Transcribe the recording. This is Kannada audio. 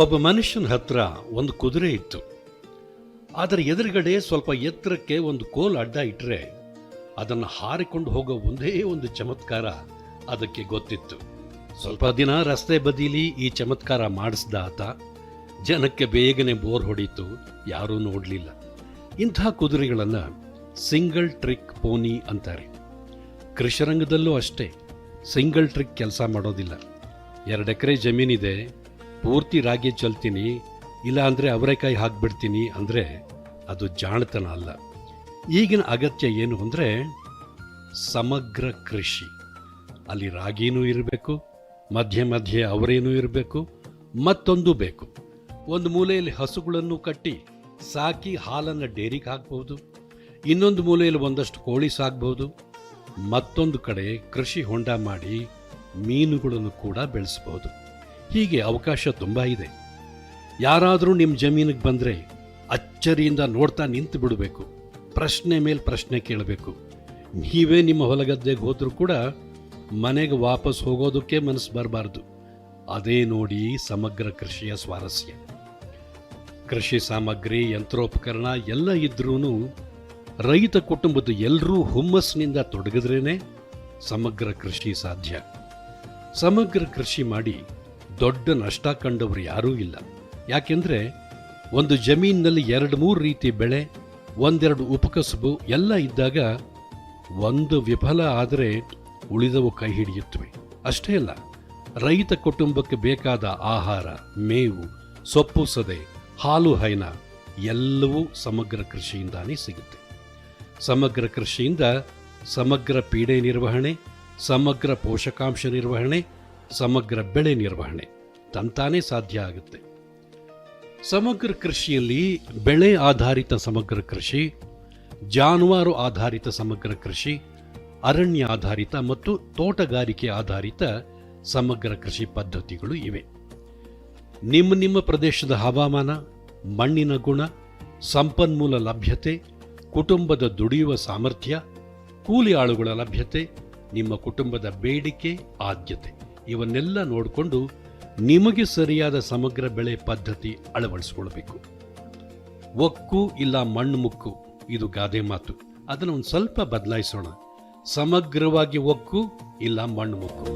ಒಬ್ಬ ಮನುಷ್ಯನ ಹತ್ರ ಒಂದು ಕುದುರೆ ಇತ್ತು. ಅದರ ಎದುರುಗಡೆ ಸ್ವಲ್ಪ ಎತ್ತರಕ್ಕೆ ಒಂದು ಕೋಲ್ ಅಡ್ಡ ಇಟ್ಟರೆ ಅದನ್ನು ಹಾರಿಕೊಂಡು ಹೋಗೋ ಒಂದೇ ಒಂದು ಚಮತ್ಕಾರ ಅದಕ್ಕೆ ಗೊತ್ತಿತ್ತು. ಸ್ವಲ್ಪ ದಿನ ರಸ್ತೆ ಬದಿಲಿ ಈ ಚಮತ್ಕಾರ ಮಾಡಿಸ್ದ ಆತ. ಜನಕ್ಕೆ ಬೇಗನೆ ಬೋರ್ ಹೊಡೀತು, ಯಾರೂ ನೋಡಲಿಲ್ಲ. ಇಂಥ ಕುದುರೆಗಳನ್ನು ಸಿಂಗಲ್ ಟ್ರಿಕ್ ಪೋನಿ ಅಂತಾರೆ. ಕೃಷಿರಂಗದಲ್ಲೂ ಅಷ್ಟೇ, ಸಿಂಗಲ್ ಟ್ರಿಕ್ ಕೆಲಸ ಮಾಡೋದಿಲ್ಲ. 2 ಎಕರೆ ಜಮೀನಿದೆ, ಪೂರ್ತಿ ರಾಗಿ ಚೆಲ್ತೀನಿ, ಇಲ್ಲ ಅಂದರೆ ಅವರೆಕಾಯಿ ಹಾಕ್ಬಿಡ್ತೀನಿ ಅಂದರೆ ಅದು ಜಾಣತನ ಅಲ್ಲ. ಈಗಿನ ಅಗತ್ಯ ಏನು ಅಂದರೆ ಸಮಗ್ರ ಕೃಷಿ. ಅಲ್ಲಿ ರಾಗಿನೂ ಇರಬೇಕು, ಮಧ್ಯೆ ಮಧ್ಯೆ ಅವರೇನೂ ಇರಬೇಕು, ಮತ್ತೊಂದು ಬೇಕು. ಒಂದು ಮೂಲೆಯಲ್ಲಿ ಹಸುಗಳನ್ನು ಕಟ್ಟಿ ಸಾಕಿ ಹಾಲನ್ನು ಡೇರಿಗೆ ಹಾಕ್ಬೋದು, ಇನ್ನೊಂದು ಮೂಲೆಯಲ್ಲಿ ಒಂದಷ್ಟು ಕೋಳಿ ಸಾಕ್ಬೋದು, ಮತ್ತೊಂದು ಕಡೆ ಕೃಷಿ ಹೊಂಡ ಮಾಡಿ ಮೀನುಗಳನ್ನು ಕೂಡ ಬೆಳೆಸ್ಬೋದು. ಹೀಗೆ ಅವಕಾಶ ತುಂಬ ಇದೆ. ಯಾರಾದರೂ ನಿಮ್ಮ ಜಮೀನಿಗೆ ಬಂದರೆ ಅಚ್ಚರಿಯಿಂದ ನೋಡ್ತಾ ನಿಂತು ಬಿಡಬೇಕು, ಪ್ರಶ್ನೆ ಮೇಲೆ ಪ್ರಶ್ನೆ ಕೇಳಬೇಕು. ನೀವೇ ನಿಮ್ಮ ಹೊಲಗದ್ದೆಗೆ ಹೋದರೂ ಕೂಡ ಮನೆಗೆ ವಾಪಸ್ ಹೋಗೋದಕ್ಕೆ ಮನಸ್ಸು ಬರಬಾರ್ದು. ಅದೇ ನೋಡಿ ಸಮಗ್ರ ಕೃಷಿಯ ಸ್ವಾರಸ್ಯ. ಕೃಷಿ ಸಾಮಗ್ರಿ, ಯಂತ್ರೋಪಕರಣ ಎಲ್ಲ ಇದ್ರೂ ರೈತ ಕುಟುಂಬದ ಎಲ್ಲರೂ ಹುಮ್ಮಸ್ಸಿನಿಂದ ತೊಡಗಿದ್ರೇ ಸಮಗ್ರ ಕೃಷಿ ಸಾಧ್ಯ. ಸಮಗ್ರ ಕೃಷಿ ಮಾಡಿ ದೊಡ್ಡ ನಷ್ಟ ಕಂಡವರು ಯಾರೂ ಇಲ್ಲ. ಯಾಕೆಂದರೆ ಒಂದು ಜಮೀನಿನಲ್ಲಿ 2-3 ರೀತಿ ಬೆಳೆ, 1-2 ಉಪಕಸಬು ಎಲ್ಲ ಇದ್ದಾಗ ಒಂದು ವಿಫಲ ಆದರೆ ಉಳಿದವು ಕೈ ಹಿಡಿಯುತ್ತವೆ. ಅಷ್ಟೇ ಅಲ್ಲ, ರೈತ ಕುಟುಂಬಕ್ಕೆ ಬೇಕಾದ ಆಹಾರ, ಮೇವು, ಸೊಪ್ಪು ಸದೆ, ಹಾಲು ಹೈನ ಎಲ್ಲವೂ ಸಮಗ್ರ ಕೃಷಿಯಿಂದಾನೇ ಸಿಗುತ್ತೆ. ಸಮಗ್ರ ಕೃಷಿಯಿಂದ ಸಮಗ್ರ ಪೀಡೆ ನಿರ್ವಹಣೆ, ಸಮಗ್ರ ಪೋಷಕಾಂಶ ನಿರ್ವಹಣೆ, ಸಮಗ್ರ ಬೆಳೆ ನಿರ್ವಹಣೆ ತಂತಾನೇ ಸಾಧ್ಯ ಆಗುತ್ತೆ. ಸಮಗ್ರ ಕೃಷಿಯಲ್ಲಿ ಬೆಳೆ ಆಧಾರಿತ ಸಮಗ್ರ ಕೃಷಿ, ಜಾನುವಾರು ಆಧಾರಿತ ಸಮಗ್ರ ಕೃಷಿ, ಅರಣ್ಯ ಆಧಾರಿತ ಮತ್ತು ತೋಟಗಾರಿಕೆ ಆಧಾರಿತ ಸಮಗ್ರ ಕೃಷಿ ಪದ್ಧತಿಗಳು ಇವೆ. ನಿಮ್ಮ ಪ್ರದೇಶದ ಹವಾಮಾನ, ಮಣ್ಣಿನ ಗುಣ, ಸಂಪನ್ಮೂಲ ಲಭ್ಯತೆ, ಕುಟುಂಬದ ದುಡಿಯುವ ಸಾಮರ್ಥ್ಯ, ಕೂಲಿ ಆಳುಗಳ ಲಭ್ಯತೆ, ನಿಮ್ಮ ಕುಟುಂಬದ ಬೇಡಿಕೆ, ಆದ್ಯತೆ ಇವನ್ನೆಲ್ಲ ನೋಡಿಕೊಂಡು ನಿಮಗೆ ಸರಿಯಾದ ಸಮಗ್ರ ಬೆಳೆ ಪದ್ಧತಿ ಅಳವಡಿಸಿಕೊಳ್ಬೇಕು. ಒಕ್ಕು ಇಲ್ಲ ಮಣ್ಣು ಮುಕ್ಕು, ಇದು ಗಾದೆ ಮಾತು. ಅದನ್ನು ಒಂದು ಸ್ವಲ್ಪ ಬದಲಾಯಿಸೋಣ. ಸಮಗ್ರವಾಗಿ ಒಕ್ಕು ಇಲ್ಲ ಮಣ್ಣು ಮುಕ್ಕು.